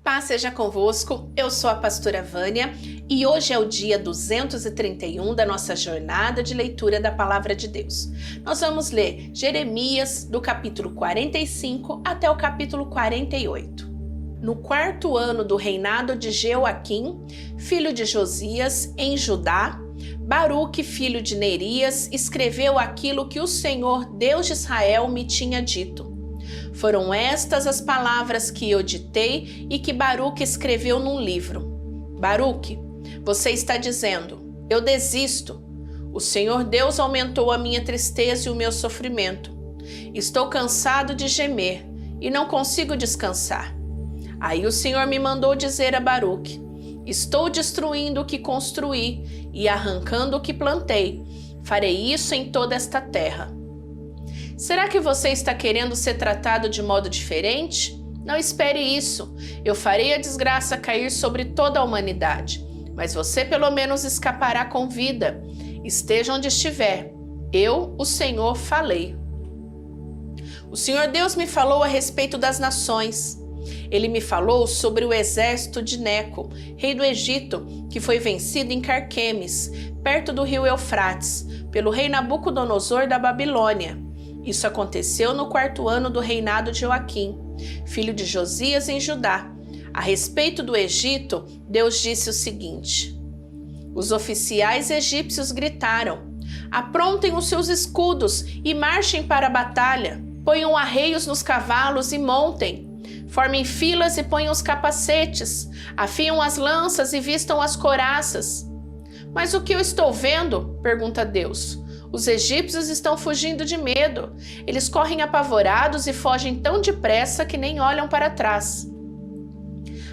Paz seja convosco, eu sou a pastora Vânia e hoje é o dia 231 da nossa jornada de leitura da Palavra de Deus. Nós vamos ler Jeremias do capítulo 45 até o capítulo 48. No quarto ano do reinado de Jeoaquim, filho de Josias, em Judá, Baruque, filho de Nerias, escreveu aquilo que o Senhor, Deus de Israel, me tinha dito. Foram estas as palavras que eu ditei e que Baruque escreveu num livro. Baruque, você está dizendo, eu desisto. O Senhor Deus aumentou a minha tristeza e o meu sofrimento. Estou cansado de gemer e não consigo descansar. Aí o Senhor me mandou dizer a Baruque, estou destruindo o que construí e arrancando o que plantei. Farei isso em toda esta terra. Será que você está querendo ser tratado de modo diferente? Não espere isso. Eu farei a desgraça cair sobre toda a humanidade, mas você pelo menos escapará com vida. Esteja onde estiver. Eu, o Senhor, falei. O Senhor Deus me falou a respeito das nações. Ele me falou sobre o exército de Neco, rei do Egito, que foi vencido em Carquemes, perto do rio Eufrates, pelo rei Nabucodonosor da Babilônia. Isso aconteceu no quarto ano do reinado de Joaquim, filho de Josias em Judá. A respeito do Egito, Deus disse o seguinte: os oficiais egípcios gritaram, aprontem os seus escudos e marchem para a batalha. Ponham arreios nos cavalos e montem. Formem filas e ponham os capacetes. Afiam as lanças e vistam as couraças. Mas o que eu estou vendo? Pergunta Deus. Os egípcios estão fugindo de medo. Eles correm apavorados e fogem tão depressa que nem olham para trás.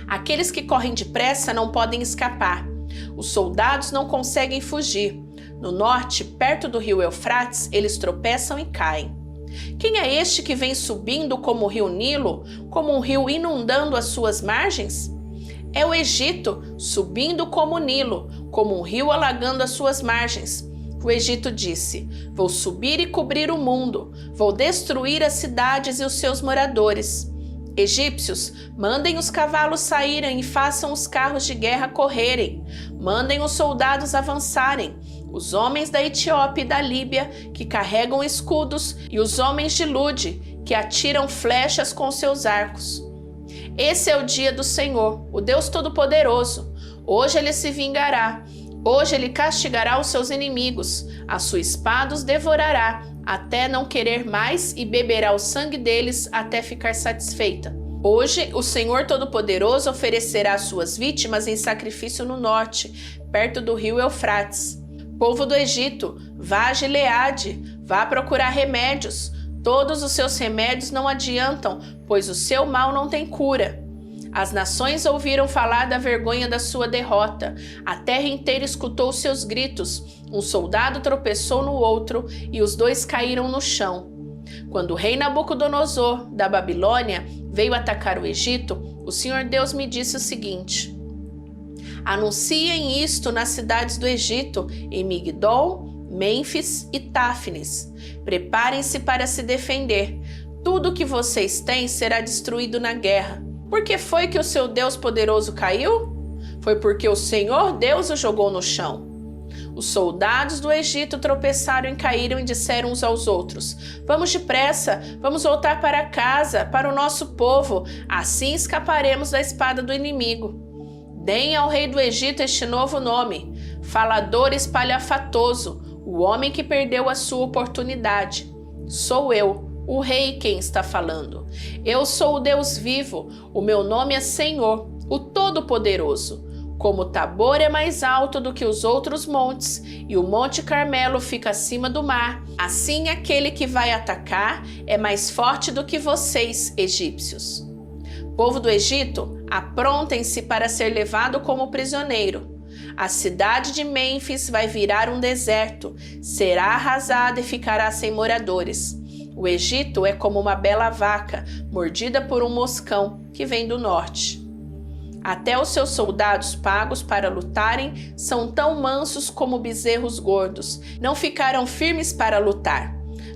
Aqueles que correm depressa não podem escapar. Os soldados não conseguem fugir. No norte, perto do rio Eufrates, eles tropeçam e caem. Quem é este que vem subindo como o rio Nilo, como um rio inundando as suas margens? É o Egito, subindo como o Nilo, como um rio alagando as suas margens. O Egito disse, vou subir e cobrir o mundo, vou destruir as cidades e os seus moradores. Egípcios, mandem os cavalos saírem e façam os carros de guerra correrem. Mandem os soldados avançarem, os homens da Etiópia e da Líbia, que carregam escudos, e os homens de Lude, que atiram flechas com seus arcos. Esse é o dia do Senhor, o Deus Todo-Poderoso. Hoje ele se vingará. Hoje ele castigará os seus inimigos, a sua espada os devorará, até não querer mais e beberá o sangue deles até ficar satisfeita. Hoje o Senhor Todo-Poderoso oferecerá suas vítimas em sacrifício no norte, perto do rio Eufrates. Povo do Egito, vá a Gileade, vá procurar remédios. Todos os seus remédios não adiantam, pois o seu mal não tem cura. As nações ouviram falar da vergonha da sua derrota. A terra inteira escutou seus gritos. Um soldado tropeçou no outro e os dois caíram no chão. Quando o rei Nabucodonosor, da Babilônia, veio atacar o Egito, o Senhor Deus me disse o seguinte: anunciem isto nas cidades do Egito, em Migdol, Mênfis e Táfnis. Preparem-se para se defender. Tudo que vocês têm será destruído na guerra. Por que foi que o seu Deus poderoso caiu? Foi porque o Senhor Deus o jogou no chão. Os soldados do Egito tropeçaram e caíram e disseram uns aos outros, vamos depressa, vamos voltar para casa, para o nosso povo, assim escaparemos da espada do inimigo. Deem ao rei do Egito este novo nome, falador espalhafatoso, o homem que perdeu a sua oportunidade. Sou eu, o rei, quem está falando. Eu sou o Deus vivo, o meu nome é Senhor, o Todo-Poderoso. Como Tabor é mais alto do que os outros montes, e o Monte Carmelo fica acima do mar, assim aquele que vai atacar é mais forte do que vocês, egípcios. Povo do Egito, aprontem-se para ser levado como prisioneiro. A cidade de Mênfis vai virar um deserto, será arrasada e ficará sem moradores. O Egito é como uma bela vaca, mordida por um moscão, que vem do norte. Até os seus soldados pagos para lutarem são tão mansos como bezerros gordos, não ficaram firmes para lutar.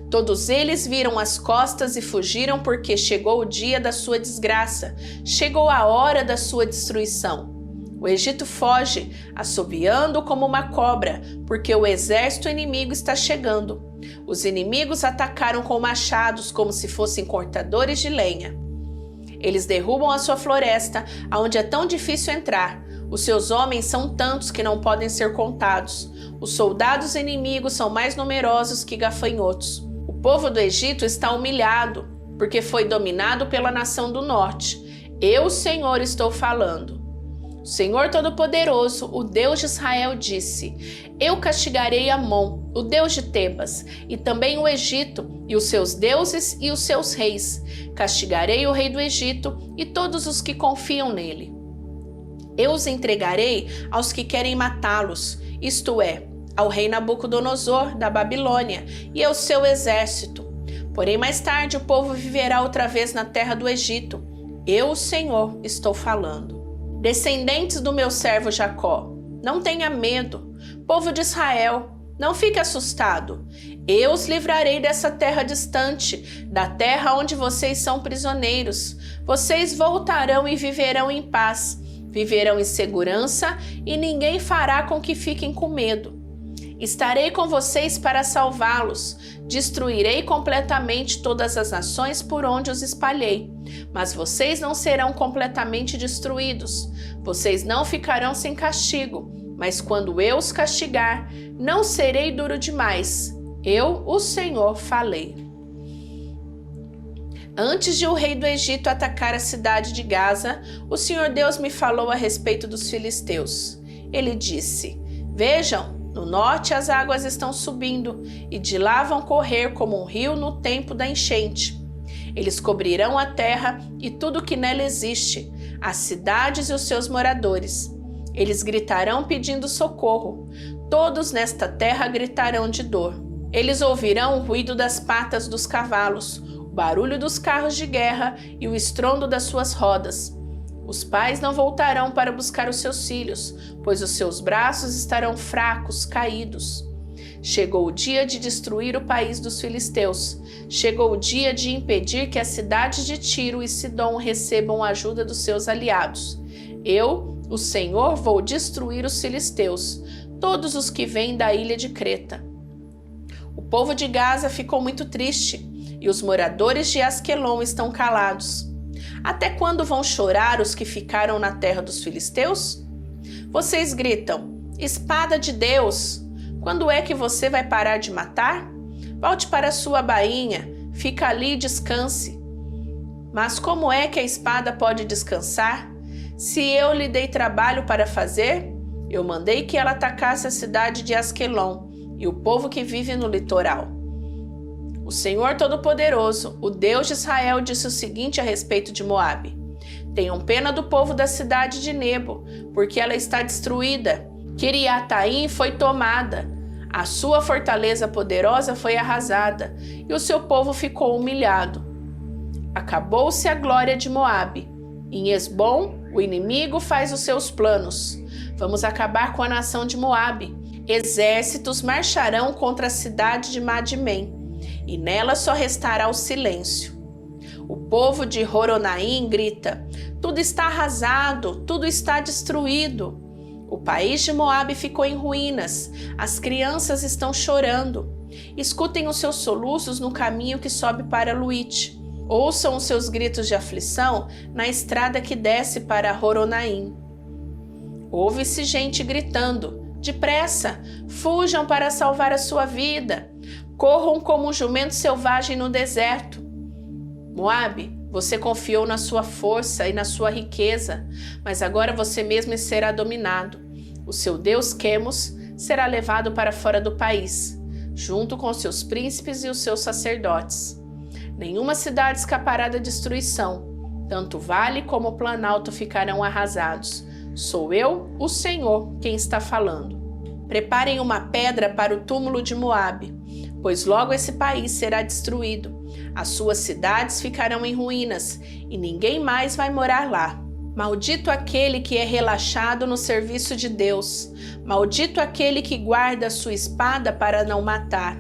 Todos eles viram as costas e fugiram porque chegou o dia da sua desgraça, chegou a hora da sua destruição. O Egito foge, assobiando como uma cobra, porque o exército inimigo está chegando. Os inimigos atacaram com machados como se fossem cortadores de lenha. Eles derrubam a sua floresta, aonde é tão difícil entrar. Os seus homens são tantos que não podem ser contados. Os soldados inimigos são mais numerosos que gafanhotos. O povo do Egito está humilhado, porque foi dominado pela nação do norte. Eu, Senhor, estou falando. O Senhor Todo-Poderoso, o Deus de Israel, disse: Eu castigarei Amon, o Deus de Tebas, e também o Egito, e os seus deuses e os seus reis. Castigarei o rei do Egito e todos os que confiam nele. Eu os entregarei aos que querem matá-los, isto é, ao rei Nabucodonosor da Babilônia e ao seu exército. Porém, mais tarde o povo viverá outra vez na terra do Egito. Eu, o Senhor, estou falando. Descendentes do meu servo Jacó, não tenha medo. Povo de Israel, não fique assustado. Eu os livrarei dessa terra distante, da terra onde vocês são prisioneiros. Vocês voltarão e viverão em paz. Viverão em segurança e ninguém fará com que fiquem com medo. Estarei com vocês para salvá-los. Destruirei completamente todas as nações por onde os espalhei. Mas vocês não serão completamente destruídos. Vocês não ficarão sem castigo. Mas quando eu os castigar, não serei duro demais. Eu, o Senhor, falei. Antes de o rei do Egito atacar a cidade de Gaza, o Senhor Deus me falou a respeito dos filisteus. Ele disse: Vejam, no norte as águas estão subindo, e de lá vão correr como um rio no tempo da enchente. Eles cobrirão a terra e tudo que nela existe, as cidades e os seus moradores. Eles gritarão pedindo socorro. Todos nesta terra gritarão de dor. Eles ouvirão o ruído das patas dos cavalos, o barulho dos carros de guerra e o estrondo das suas rodas. Os pais não voltarão para buscar os seus filhos, pois os seus braços estarão fracos, caídos. Chegou o dia de destruir o país dos filisteus. Chegou o dia de impedir que as cidades de Tiro e Sidom recebam a ajuda dos seus aliados. Eu, o Senhor, vou destruir os filisteus, todos os que vêm da ilha de Creta. O povo de Gaza ficou muito triste, e os moradores de Asquelon estão calados. Até quando vão chorar os que ficaram na terra dos filisteus? Vocês gritam: espada de Deus! Quando é que você vai parar de matar? Volte para sua bainha, fica ali e descanse. Mas como é que a espada pode descansar? Se eu lhe dei trabalho para fazer, eu mandei que ela atacasse a cidade de Asquelon e o povo que vive no litoral. O Senhor Todo-Poderoso, o Deus de Israel, disse o seguinte a respeito de Moabe: Tenham pena do povo da cidade de Nebo, porque ela está destruída. Quiriataim foi tomada, a sua fortaleza poderosa foi arrasada, e o seu povo ficou humilhado. Acabou-se a glória de Moabe. Em Esbom, o inimigo faz os seus planos. Vamos acabar com a nação de Moabe. Exércitos marcharão contra a cidade de Madmém, e nela só restará o silêncio. O povo de Horonaim grita: tudo está arrasado, tudo está destruído. O país de Moabe ficou em ruínas, as crianças estão chorando. Escutem os seus soluços no caminho que sobe para Luite. Ouçam os seus gritos de aflição na estrada que desce para Horonaim. Ouve-se gente gritando: depressa, fujam para salvar a sua vida. Corram como um jumento selvagem no deserto. Moabe, você confiou na sua força e na sua riqueza, mas agora você mesmo será dominado. O seu Deus Quemos será levado para fora do país, junto com seus príncipes e os seus sacerdotes. Nenhuma cidade escapará da destruição. Tanto o vale como o planalto ficarão arrasados. Sou eu, o Senhor, quem está falando. Preparem uma pedra para o túmulo de Moabe, pois logo esse país será destruído. As suas cidades ficarão em ruínas e ninguém mais vai morar lá. Maldito aquele que é relaxado no serviço de Deus. Maldito aquele que guarda a sua espada para não matar.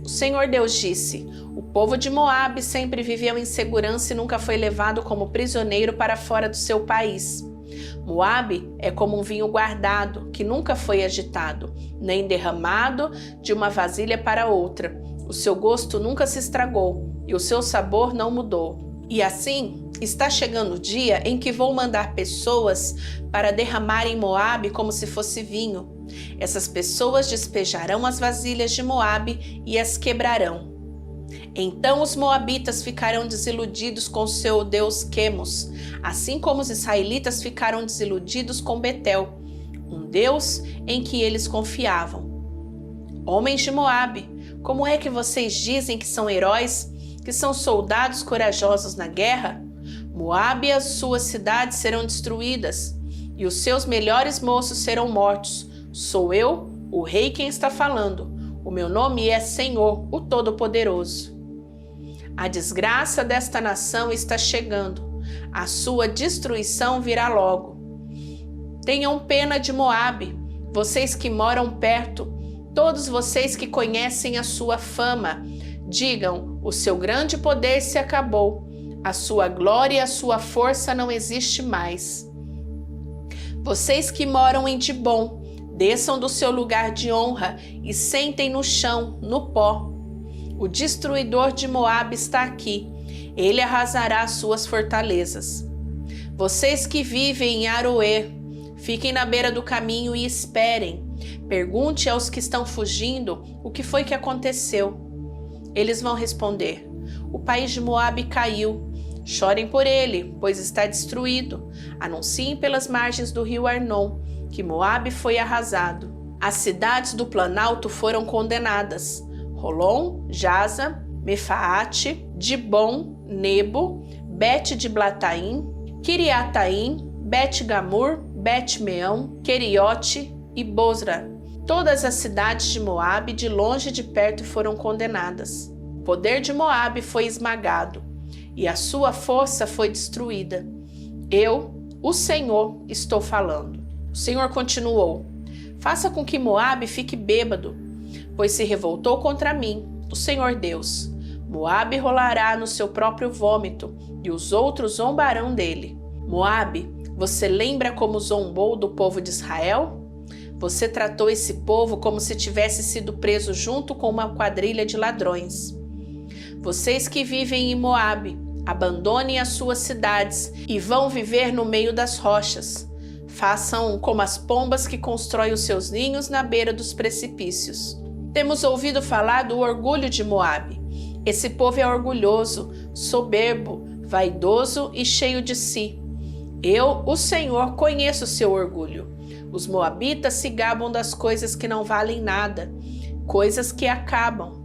O Senhor Deus disse: o povo de Moabe sempre viveu em segurança e nunca foi levado como prisioneiro para fora do seu país. Moabe é como um vinho guardado, que nunca foi agitado, nem derramado de uma vasilha para outra. O seu gosto nunca se estragou e o seu sabor não mudou. E assim, está chegando o dia em que vou mandar pessoas para derramarem Moabe como se fosse vinho. Essas pessoas despejarão as vasilhas de Moabe e as quebrarão. Então os moabitas ficarão desiludidos com seu deus Quemos, assim como os israelitas ficaram desiludidos com Betel, um deus em que eles confiavam. Homens de Moabe, como é que vocês dizem que são heróis, que são soldados corajosos na guerra? Moabe e as suas cidades serão destruídas, e os seus melhores moços serão mortos. Sou eu, o rei, quem está falando. O meu nome é Senhor, o Todo-Poderoso. A desgraça desta nação está chegando. A sua destruição virá logo. Tenham pena de Moabe, vocês que moram perto, todos vocês que conhecem a sua fama. Digam: o seu grande poder se acabou. A sua glória e a sua força não existe mais. Vocês que moram em Dibom, desçam do seu lugar de honra e sentem no chão, no pó. O destruidor de Moabe está aqui. Ele arrasará suas fortalezas. Vocês que vivem em Aroê, fiquem na beira do caminho e esperem. Pergunte aos que estão fugindo o que foi que aconteceu. Eles vão responder: o país de Moabe caiu. Chorem por ele, pois está destruído. Anunciem pelas margens do rio Arnon que Moabe foi arrasado. As cidades do Planalto foram condenadas: Holom, Jaza, Mefaate, Dibom, Nebo, Bet-Diblataim, Kiriataim, Bet-Gamur, Bet-Meão, Queriote e Bosra. Todas as cidades de Moabe, de longe e de perto, foram condenadas. O poder de Moabe foi esmagado e a sua força foi destruída. Eu, o Senhor, estou falando. O Senhor continuou: faça com que Moabe fique bêbado, pois se revoltou contra mim, o Senhor Deus. Moabe rolará no seu próprio vômito e os outros zombarão dele. Moabe, você lembra como zombou do povo de Israel? Você tratou esse povo como se tivesse sido preso junto com uma quadrilha de ladrões. Vocês que vivem em Moabe, abandonem as suas cidades e vão viver no meio das rochas. Façam como as pombas que constroem os seus ninhos na beira dos precipícios. Temos ouvido falar do orgulho de Moabe. Esse povo é orgulhoso, soberbo, vaidoso e cheio de si. Eu, o Senhor, conheço o seu orgulho. Os moabitas se gabam das coisas que não valem nada, coisas que acabam.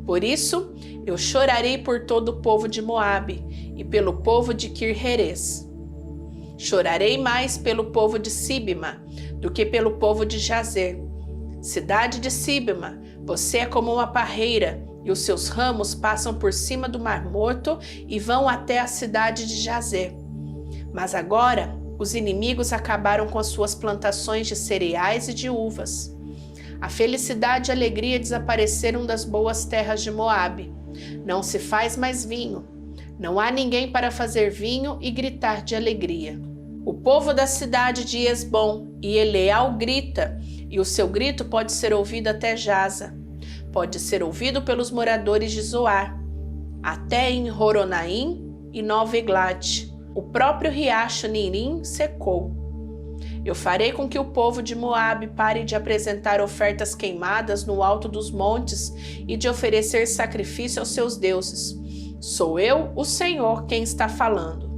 Por isso, eu chorarei por todo o povo de Moabe e pelo povo de Kir-Heres. Chorarei mais pelo povo de Sibma do que pelo povo de Jazer. Cidade de Sibma, você é como uma parreira e os seus ramos passam por cima do Mar Morto e vão até a cidade de Jazer. Mas agora, os inimigos acabaram com as suas plantações de cereais e de uvas. A felicidade e a alegria desapareceram das boas terras de Moabe. Não se faz mais vinho. Não há ninguém para fazer vinho e gritar de alegria. O povo da cidade de Esbom e Eleal grita, e o seu grito pode ser ouvido até Jaza. Pode ser ouvido pelos moradores de Zoar, até em Horonaim e Nova Eglate. O próprio riacho Nirim secou. Eu farei com que o povo de Moabe pare de apresentar ofertas queimadas no alto dos montes e de oferecer sacrifício aos seus deuses. Sou eu, o Senhor, quem está falando.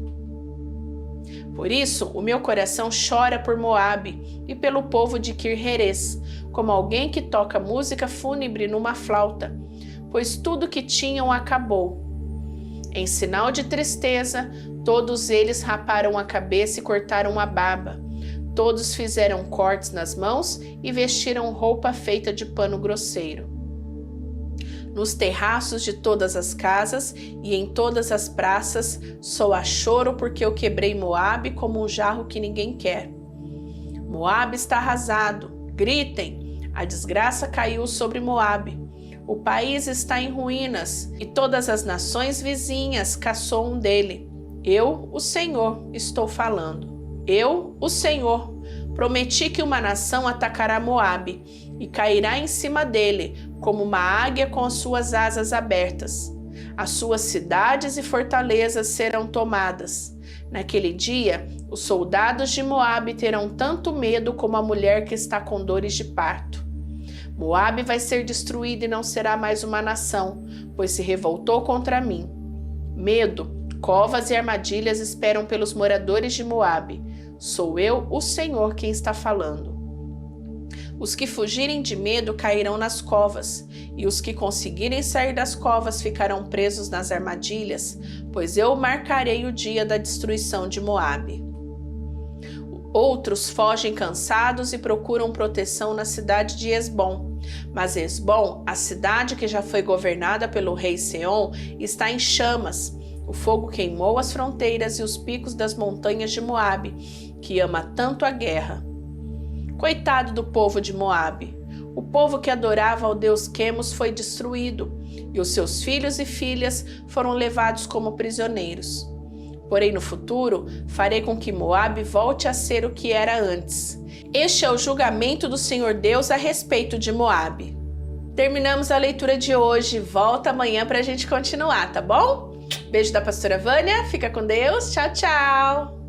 Por isso, o meu coração chora por Moabe e pelo povo de Kir-Heres, como alguém que toca música fúnebre numa flauta, pois tudo que tinham acabou. Em sinal de tristeza, todos eles raparam a cabeça e cortaram a barba. Todos fizeram cortes nas mãos e vestiram roupa feita de pano grosseiro. Nos terraços de todas as casas e em todas as praças soa choro porque eu quebrei Moabe como um jarro que ninguém quer. Moabe está arrasado. Gritem! A desgraça caiu sobre Moabe. O país está em ruínas e todas as nações vizinhas caçoam dele. Eu, o Senhor, estou falando. Eu, o Senhor, prometi que uma nação atacará Moabe e cairá em cima dele, como uma águia com as suas asas abertas. As suas cidades e fortalezas serão tomadas. Naquele dia, os soldados de Moabe terão tanto medo como a mulher que está com dores de parto. Moabe vai ser destruído e não será mais uma nação, pois se revoltou contra mim. Medo, covas e armadilhas esperam pelos moradores de Moabe. Sou eu, o Senhor, quem está falando. Os que fugirem de medo cairão nas covas, e os que conseguirem sair das covas ficarão presos nas armadilhas, pois eu marcarei o dia da destruição de Moabe. Outros fogem cansados e procuram proteção na cidade de Esbom. Mas Esbom, a cidade que já foi governada pelo rei Seom, está em chamas. O fogo queimou as fronteiras e os picos das montanhas de Moabe, que ama tanto a guerra. Coitado do povo de Moabe! O povo que adorava ao deus Quemos foi destruído, e os seus filhos e filhas foram levados como prisioneiros. Porém, no futuro, farei com que Moabe volte a ser o que era antes. Este é o julgamento do Senhor Deus a respeito de Moabe. Terminamos a leitura de hoje. Volta amanhã para a gente continuar, tá bom? Beijo da pastora Vânia. Fica com Deus. Tchau, tchau.